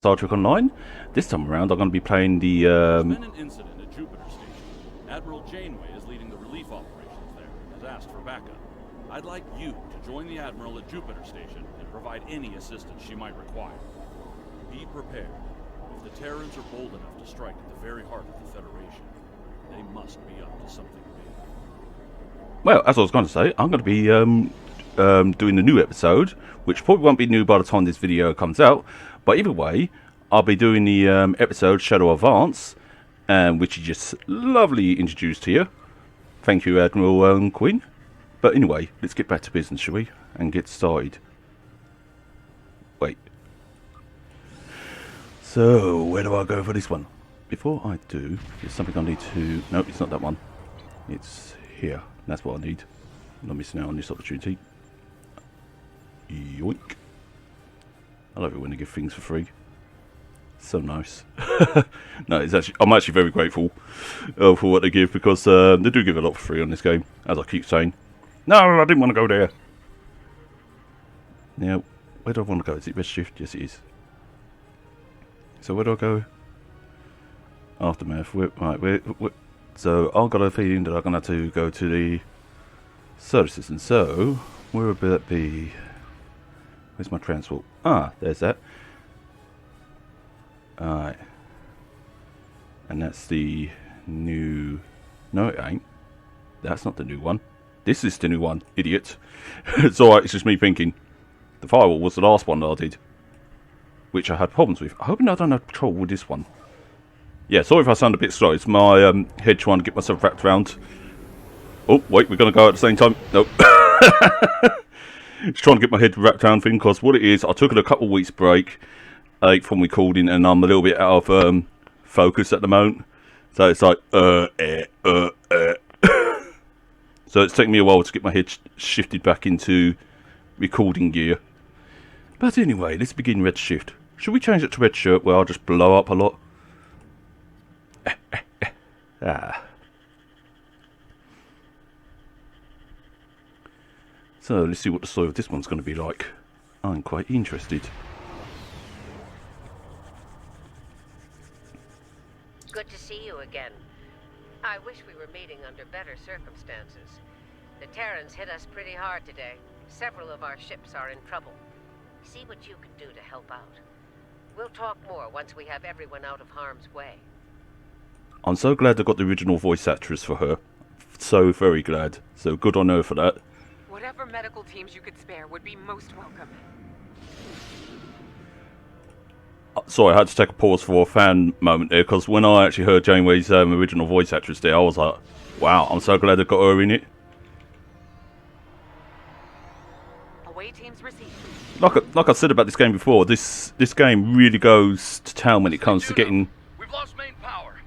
Star Trek Online. This time around, I'm going to be playing the. There's been an incident at Jupiter Station. Admiral Janeway is leading the relief operations there and has asked for backup. I'd like you to join the Admiral at Jupiter Station and provide any assistance she might require. Be prepared. If the Terrans are bold enough to strike at the very heart of the Federation, they must be up to something big. Well, as I was going to say, I'm going to be doing the new episode, which probably won't be new by the time this video comes out. But either way, I'll be doing the episode Shadow Advance, which you just lovely introduced here. Thank you, Admiral Quinn. But anyway, let's get back to business, shall we? And get started. Wait. So, where do I go for this one? Before I do, there's something I need to... No, it's not that one. It's here. That's what I need. I'm not missing out on this opportunity. Yoink. I love it when they give things for free. So nice. No, it's actually, I'm actually very grateful for what they give, because they do give a lot for free on this game, as I keep saying. No, I didn't want to go there. Now, where do I want to go? Is it Redshift? Yes, it is. So where do I go? Aftermath. Where, so I've got a feeling that I'm going to have to go to the solar system. So, where would that be? Where's my transport? Ah, there's that. Alright. And that's the new... No, it ain't. That's not the new one. This is the new one, idiot. It's alright, it's just me thinking. The firewall was the last one that I did, which I had problems with. I hope I don't have trouble with this one. Yeah, sorry if I sound a bit slow. It's my head trying to get myself wrapped around. Oh, wait, we're going to go at the same time. Nope. Just trying to get my head wrapped around thing, because what it is, I took a couple of weeks break from recording, and I'm a little bit out of focus at the moment. So it's like, So it's taken me a while to get my head shifted back into recording gear. But anyway, let's begin Redshift. Should we change it to Redshirt, where I'll just blow up a lot? Ah. So let's see what the story of this one's going to be like. I'm quite interested. Good to see you again. I wish we were meeting under better circumstances. The Terrans hit us pretty hard today. Several of our ships are in trouble. See what you can do to help out. We'll talk more once we have everyone out of harm's way. I'm so glad I got the original voice actress for her. So very glad. So good on her for that. Whatever medical teams you could spare would be most welcome. Sorry, I had to take a pause for a fan moment there, because when I actually heard Janeway's original voice actress there, I was like, wow, I'm so glad I got her in it. Away teams received. Like I said about this game before, this game really goes to town when it comes to getting... We've lost main power.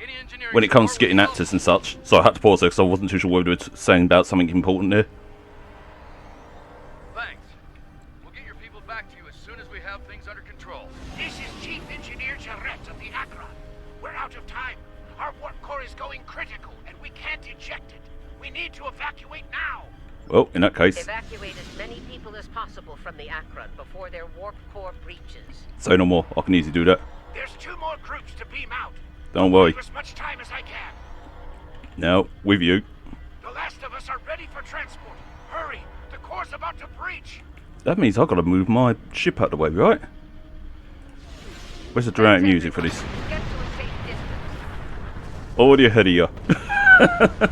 Any engineering When it comes to getting actors and such. So I had to pause there, because I wasn't too sure whether it was saying about something important there. Thanks. We'll get your people back to you as soon as we have things under control. This is Chief Engineer Jarrett of the Akron. We're out of time. Our warp core is going critical, and we can't eject it. We need to evacuate now. Well, in that case, Evacuate as many people as possible from the Akron before their warp core breaches. say no more. I can easily do that. There's 2 more groups to beam out. Don't worry. Give as much time as I can. Now, with you. The last of us are ready for transport. Hurry, the core's about to breach. That means I've got to move my ship out of the way, right? Where's the dramatic music for this? Get to a safe distance. Already ahead of you. The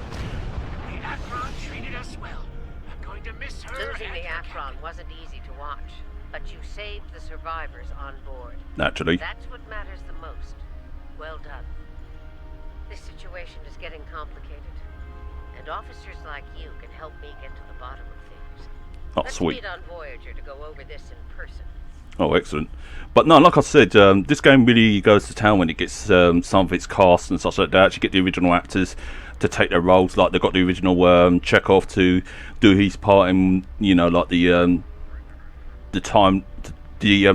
Akron treated us well. I'm going to miss her. Losing and the her Akron captain. wasn't easy to watch, but you saved the survivors on board. Naturally. That's what matters the most. Well done. This situation is getting complicated, and officers like you can help me get to the bottom of things. Oh, Let's sweet. meet on Voyager to go over this in person. Oh, excellent. But no, like I said, this game really goes to town when it gets some of its cast and such like that. You get the original actors to take their roles, like they got the original Chekhov to do his part in, you know, like the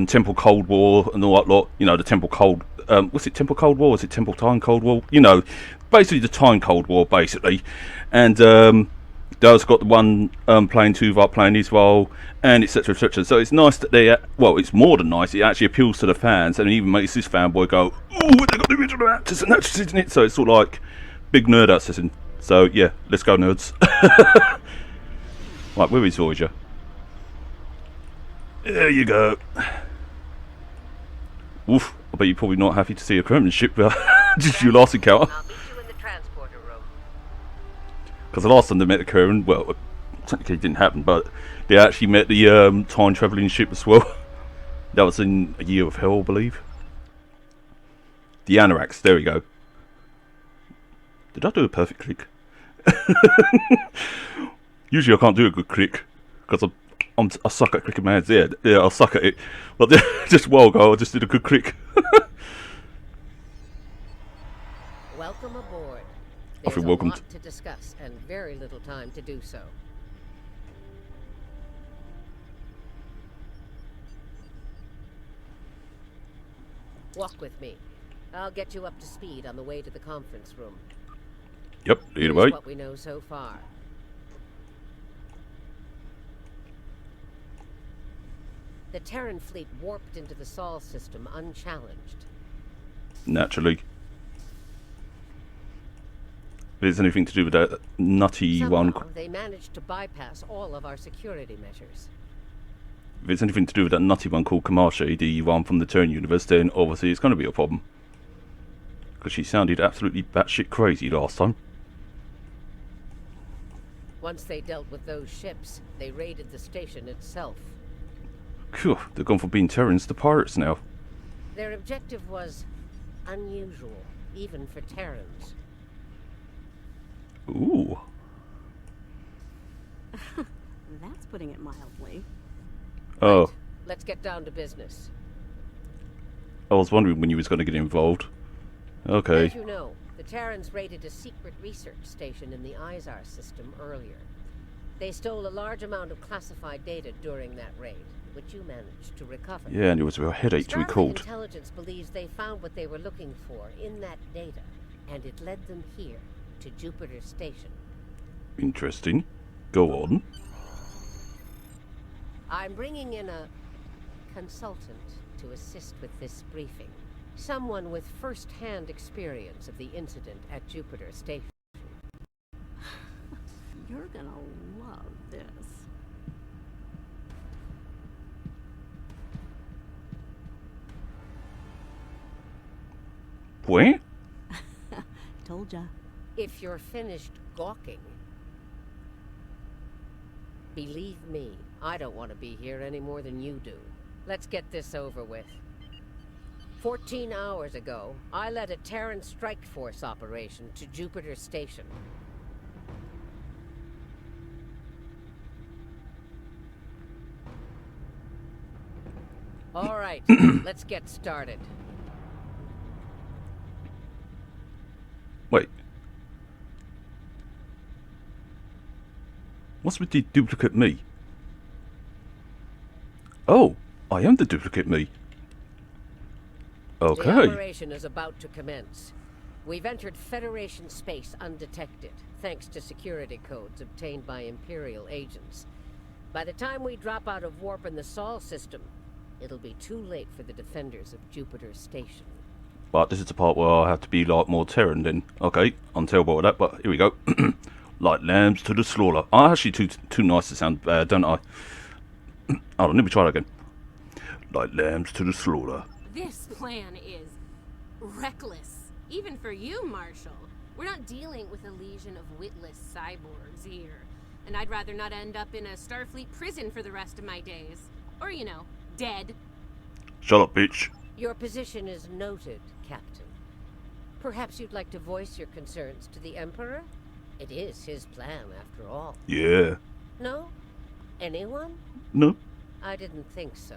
Temple Cold War and all that lot. You know, the Temple Cold. Was it Temple Cold War? Was it Temple Time Cold War? You know, basically the Time Cold War, basically. And Dale's got the one playing Tuvok playing his role, and etc. etc. So it's nice that they, well, it's more than nice. It actually appeals to the fans, and it even makes this fanboy go, "Ooh, they got the original actors and actresses in it." So it's sort of like big nerd out session. So yeah, let's go nerds. Right, where is Voyager? There you go. Oof, I bet you're probably not happy to see a Kremlin ship. Just your last encounter. I'll meet you in the transporter room. Because the last time they met the Karen, well, technically it didn't happen, but they actually met the time travelling ship as well. That was in A Year of Hell, I believe. The Anoraks, there we go. Did I do a perfect click? Usually I can't do a good click because I suck at clicking my hands. Yeah, I suck at it. But just a while ago, I just did a good click. Welcome aboard. I There's feel a welcomed. lot to discuss and very little time to do so. Walk with me. I'll get you up to speed on the way to the conference room. Yep, either Here's way. what we know so far. The Terran fleet warped into the Sol system unchallenged. Naturally. If there's anything to do with that nutty one. Somehow, they managed to bypass all of our security measures. If it's anything to do with that nutty one called Kamashi, the one from the Terran universe, then obviously it's going to be a problem. Because she sounded absolutely batshit crazy last time. Once they dealt with those ships, they raided the station itself. Phew, they've gone from being Terrans to pirates now. Their objective was unusual, even for Terrans. Ooh. That's putting it mildly. Oh, Right, let's get down to business. I was wondering when you was going to get involved. Okay. As you know, the Terrans raided a secret research station in the Izar system earlier. They stole a large amount of classified data during that raid, which you managed to recover. Yeah, and it was a real headache to Starfleet record. Intelligence believes they found what they were looking for in that data, and it led them here, to Jupiter Station. Interesting. Go on. I'm bringing in a consultant to assist with this briefing. Someone with first-hand experience of the incident at Jupiter Station. You're gonna love this. What? Told ya. If you're finished gawking, believe me, I don't want to be here any more than you do. Let's get this over with. 14 hours ago, I led a Terran strike force operation to Jupiter Station. All right, let's get started. Wait. What's with the duplicate me? Oh, I am the duplicate me. The Okay. operation is about to commence. We've entered Federation space undetected, thanks to security codes obtained by Imperial agents. By the time we drop out of warp in the Sol system, it'll be too late for the defenders of Jupiter Station. But this is the part where I have to be like more Terran then. Okay, I'm terrible at that, but here we go. Like lambs to the slaughter. I'm actually too nice to sound bad, don't I? Hold on, let me try that again. Like lambs to the slaughter. This plan is reckless, even for you, Marshal. We're not dealing with a legion of witless cyborgs here, and I'd rather not end up in a Starfleet prison for the rest of my days. Or, you know, dead. Shut up, bitch. Your position is noted, Captain. Perhaps you'd like to voice your concerns to the Emperor? It is his plan, after all. Yeah. No? Anyone? No. I didn't think so.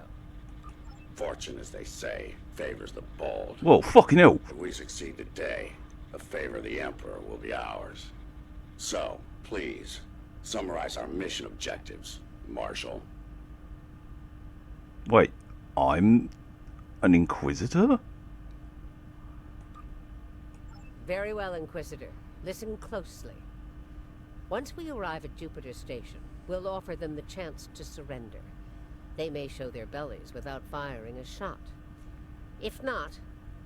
Fortune, as they say, favors the bold. Well, fucking hell. If we succeed today, the favor of the Emperor will be ours. So, please, summarize our mission objectives, Marshal. Wait, I'm an Inquisitor? Very well, Inquisitor. Listen closely. Once we arrive at Jupiter Station, we'll offer them the chance to surrender. They may show their bellies without firing a shot. If not,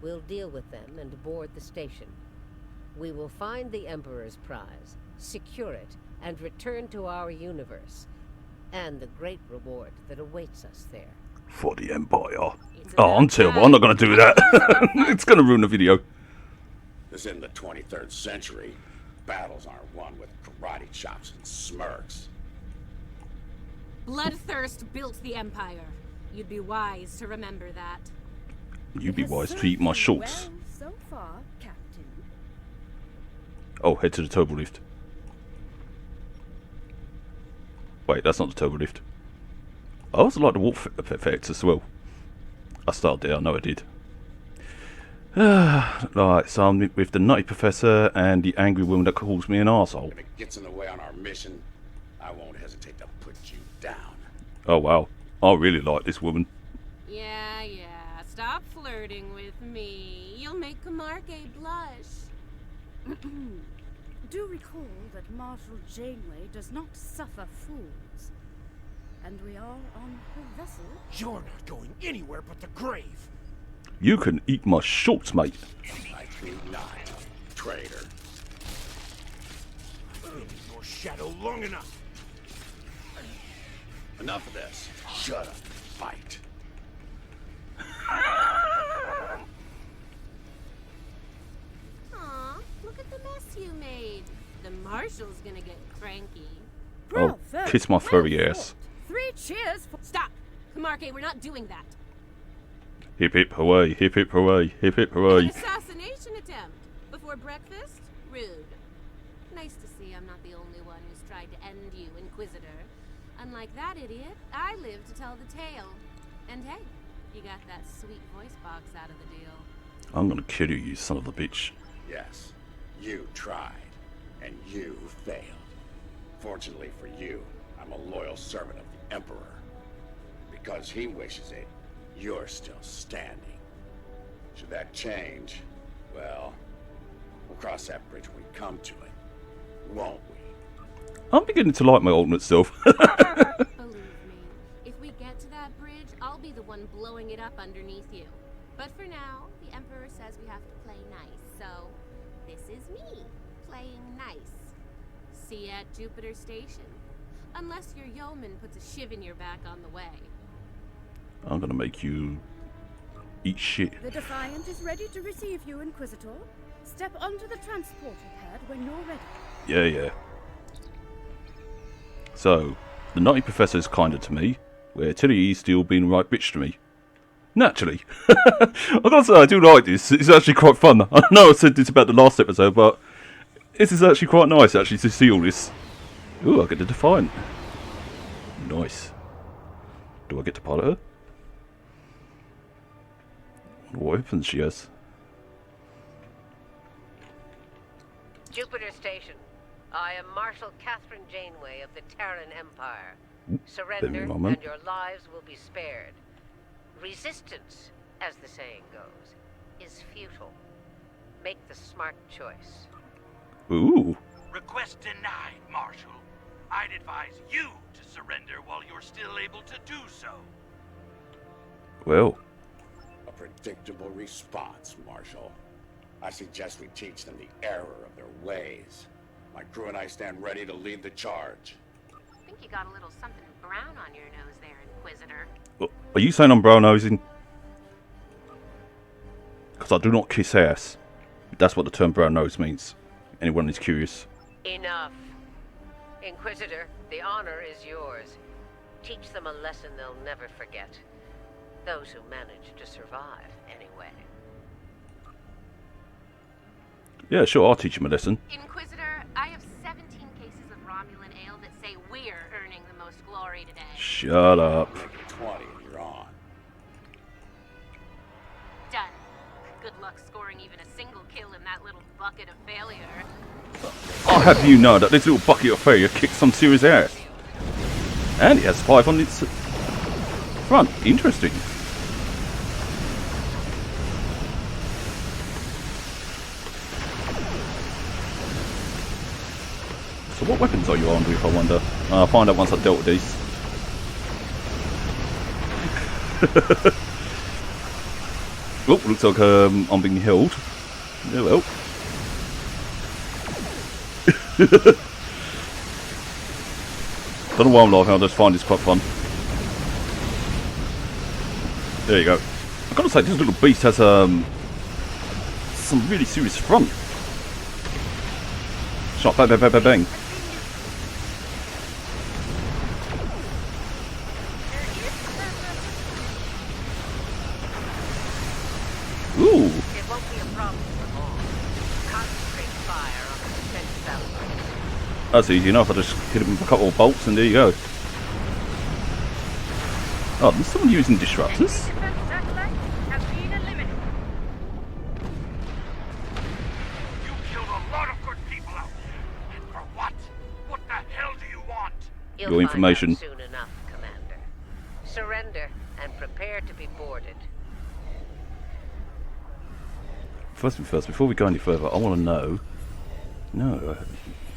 we'll deal with them and board the station. We will find the Emperor's prize, secure it, and return to our universe, and the great reward that awaits us there. For the Empire. Oh, I'm terrible. I'm not going to do that. It's going to ruin the video. This is in the 23rd century. Battles aren't won with karate chops and smirks. Bloodthirst built the Empire. You'd be wise to remember that. You'd be wise to eat my shorts. Well, so far, Captain. Oh, head to the turbo lift. Wait, that's not the turbo lift. I also like the warp effects as well. I started there, I know I did. Right, so I'm with the nutty professor and the angry woman that calls me an arsehole. If it gets in the way on our mission, I won't hesitate to put you down. Oh wow, I really like this woman. Yeah. Stop flirting with me. You'll make Camargue blush. Do recall that Marshal Janeway does not suffer fools. And we are on her vessel. You're not going anywhere but the grave. You can eat my shorts, mate. I think not, traitor. I've been in your shadow long enough. Enough of this. Shut up and fight. Aw, look at the mess you made. The Marshal's gonna get cranky. Oh, kiss my furry ass. 3 cheers for... Stop! Camargue, we're not doing that. Hip hip hooray, hip hip hooray, hip hip hooray. An assassination attempt. Before breakfast? Rude. Nice to see I'm not the only one who's tried to end you, Inquisitor. Unlike that idiot, I live to tell the tale. And hey, you got that sweet voice box out of the deal. I'm gonna kill you, you son of a bitch. Yes, you tried, and you failed. Fortunately for you, I'm a loyal servant of the Emperor. Because he wishes it, you're still standing. Should that change, well, we'll cross that bridge when we come to it, won't we? I'm beginning to like my alternate self. Believe me, if we get to that bridge, I'll be the one blowing it up underneath you. But for now, the Emperor says we have to play nice, so this is me, playing nice. See you at Jupiter Station. Unless your yeoman puts a shiv in your back on the way. I'm gonna make you eat shit. The Defiant is ready to receive you, Inquisitor. Step onto the transporter pad when you're ready. Yeah. So, the nutty professor is kinder to me, where Tilly is still being right bitch to me. Naturally. I gotta say, I do like this. It's actually quite fun. I know I said this about the last episode, but this is actually quite nice, actually, to see all this. Ooh, I get the Defiant. Nice. Do I get to pilot her? What weapons she has? Jupiter Station. I am Marshal Catherine Janeway of the Terran Empire. Surrender and your lives will be spared. Resistance, as the saying goes, is futile. Make the smart choice. Ooh. Request denied, Marshal. I'd advise you to surrender while you're still able to do so. Well. A predictable response, Marshal. I suggest we teach them the error of their ways. My crew and I stand ready to lead the charge. I think you got a little something brown on your nose there, Inquisitor. Are you saying I'm brown-nosing? Because I do not kiss ass. That's what the term brown nose means. Anyone is curious. Enough. Inquisitor, the honor is yours. Teach them a lesson they'll never forget. Those who manage to survive, anyway. Yeah, sure, I'll teach him a lesson. Inquisitor, I have 17 cases of Romulan ale that say we're earning the most glory today. Shut up. Make it 20 and you're on. Done. Good luck scoring even a single kill in that little bucket of failure. I'll have you know that this little bucket of failure kicks some serious ass. And it has 5 on its front. Interesting. So what weapons are you armed with, I wonder? I'll find out once I've dealt with these. Oh, looks like I'm being held. Oh well. Don't know why I'm laughing, I just find this quite fun. There you go. I've got to say, this little beast has some really serious front. Shot, bang, bang, bang, bang, bang. Ooh. It won't be a problem for long. Concentrate fire on the defense outpost. That's easy enough. I just hit him with a couple of bolts and there you go. Oh, there's someone using disruptors. You killed a lot of good people out there. And for what? What the hell do you want? You'll Your information. find out soon enough, Commander. Surrender and prepare to be boarded. First thing first, before we go any further, I want to know... No,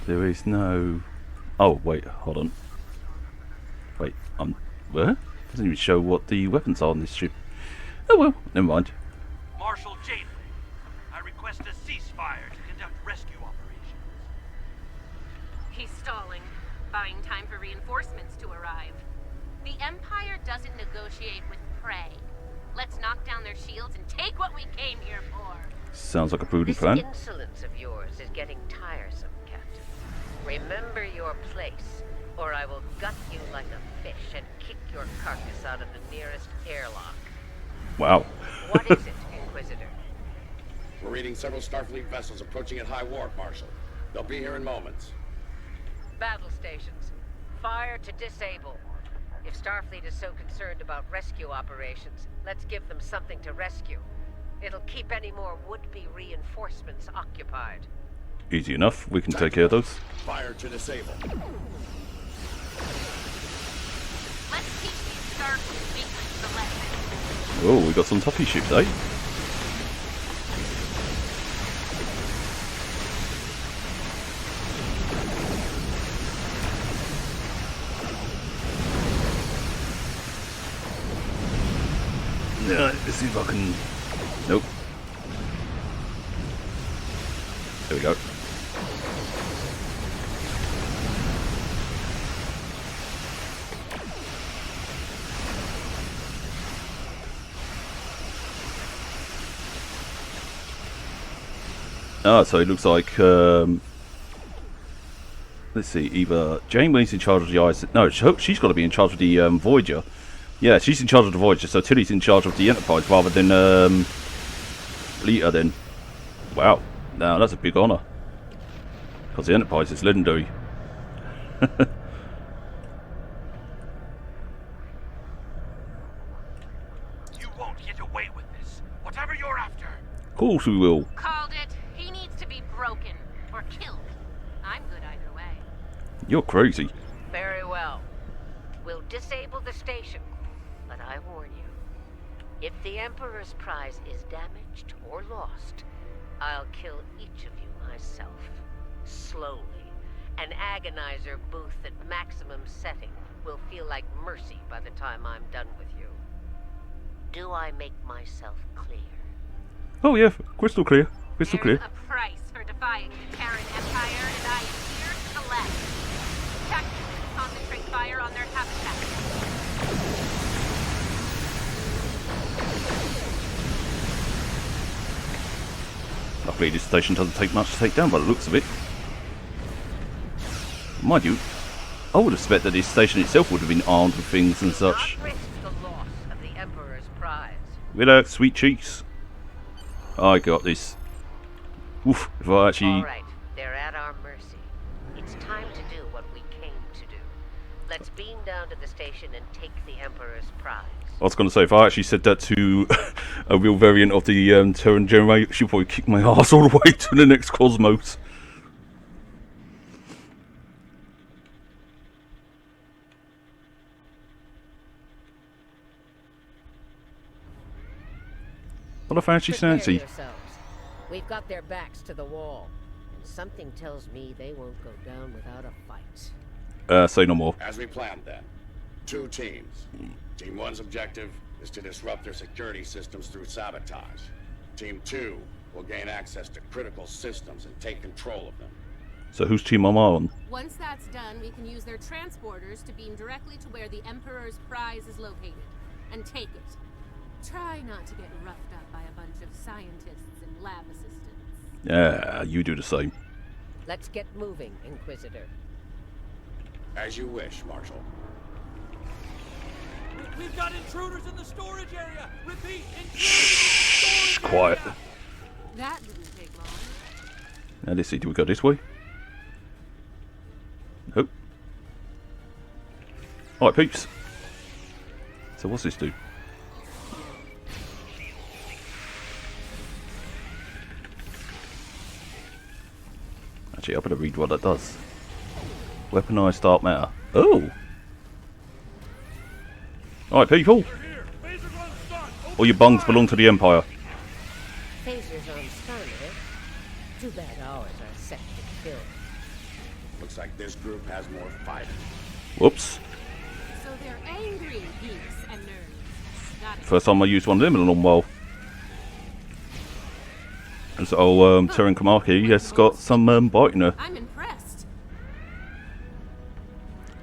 there is no... Oh, wait, hold on. Wait, where? Doesn't even show what the weapons are on this ship. Oh well, never mind. Marshal Janeway, I request a ceasefire to conduct rescue operations. He's stalling, buying time for reinforcements to arrive. The Empire doesn't negotiate with prey. Let's knock down their shields and take what we came here for. Sounds like a prudent This plan. insolence of yours is getting tiresome, Captain. Remember your place, or I will gut you like a fish and kick your carcass out of the nearest airlock. Wow. What is it, Inquisitor? We're reading several Starfleet vessels approaching at high warp, Marshal. They'll be here in moments. Battle stations. Fire to disable. If Starfleet is so concerned about rescue operations, let's give them something to rescue. It'll keep any more would-be reinforcements occupied. Easy enough. We can take care of those. Fire to disable. Let's teach these Starfleet weaklings a lesson. Oh, we got some toughy ships, eh? Yeah, let's see if I can... Nope. There we go. Ah, so it looks like, let's see, either Janeway's in charge of the IS... No, she's got to be in charge of the Voyager. Yeah, she's in charge of the Voyager, so Tilly's in charge of the Enterprise rather than Lita then. Wow, now that's a big honour. Because the Enterprise is legendary. You won't get away with this. Whatever you're after. Of course we will. Called it. He needs to be broken or killed. I'm good either way. You're crazy. Very well. We'll disable the station. But I warn you, if the Emperor's prize is damaged or lost, I'll kill each of you myself. Slowly. An agonizer booth at maximum setting will feel like mercy by the time I'm done with you. Do I make myself clear? Oh yeah, crystal clear. Crystal There's clear. a price for defying the Terran Empire, and I am here to collect. Tactically concentrate fire on their habitat. Luckily this station doesn't take much to take down by the looks of it. Mind you, I would have expected that this station itself would have been armed with things and such. Not risk the loss of the Emperor's prize. Relax, sweet cheeks. I got this. Oof, if I actually... All right, they're at our mercy. It's time to do what we came to do. Let's beam down to the station and take the Emperor's prize. I was going to say, if I actually said that to a real variant of the Terran Generate, she'd probably kick my ass all the way to the next cosmos. What a fancy Prepare Nancy. yourselves. We've got their backs to the wall. Something tells me they won't go down without a fight. Say no more. As we planned then, 2 teams. Team 1's objective is to disrupt their security systems through sabotage. Team 2 will gain access to critical systems and take control of them. So whose team am I on? Once that's done, we can use their transporters to beam directly to where the Emperor's prize is located, and take it. Try not to get roughed up by a bunch of scientists and lab assistants. Yeah, you do the same. Let's get moving, Inquisitor. As you wish, Marshal. We've got intruders in the storage area! Repeat, intruders in the storage Quiet. area! That didn't take long. Now let's see, do we go this way? Nope. Alright, peeps. So what's this do? Actually, I better read what that does. Weaponized dark matter. Oh! Alright, people! All your bungs belong to the Empire. Phasers on stun, eh? Too bad ours are set to kill. Looks like this group has more fight. Whoops. So they're angry geeks and nerds. Got it. First time I used one of them in a long while. And so, Terran Kamaki has got some bite in her. I'm impressed.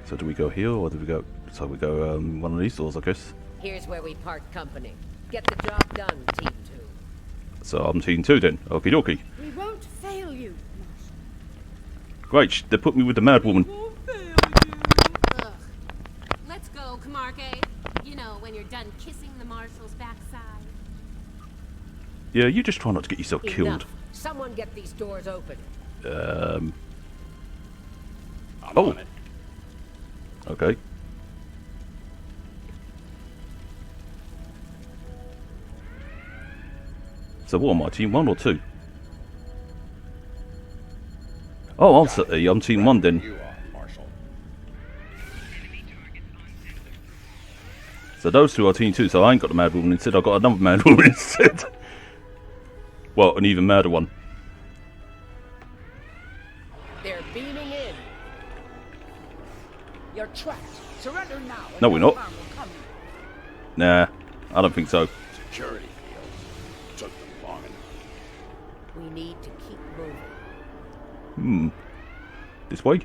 So do we go here or do we go... So we go one of these doors, I guess. Here's where we part company. Get the job done, Team 2. So I'm Team 2 then. Okie dokie. We won't fail you, Marshal. Great, they put me with the mad woman. Ugh. Let's go, Kamarke. You know, when you're done kissing the Marshal's backside. Yeah, you just try not to get yourself killed. Enough. Someone get these doors open. I'm Oh. on it. Okay. So what am I, Team 1 or 2? Oh, I'm Team 1 then. You are, Marshal. So those two are Team 2, so I ain't got the mad woman instead, I've got another mad woman instead. Well, an even madder one. They're beaming in. You're trapped. Surrender now. and No, we're no not. harm will come. Nah, I don't think so. Security fields. Took them long enough. We need to keep moving. This way?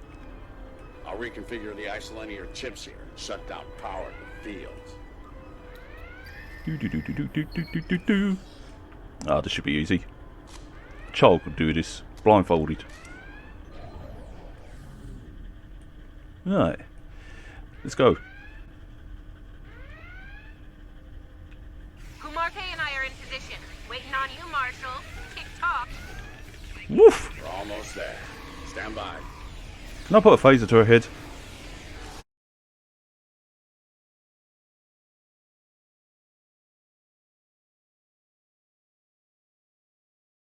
I'll reconfigure the isolinear chips here and shut down power to the fields. Do. Ah, this should be easy. A child could do this, blindfolded. Right. Let's go. Kamarke and I are in position. Waiting on you, Marshal. Tick tock. Woof! We're almost there. Stand by. Can I put a phaser to her head?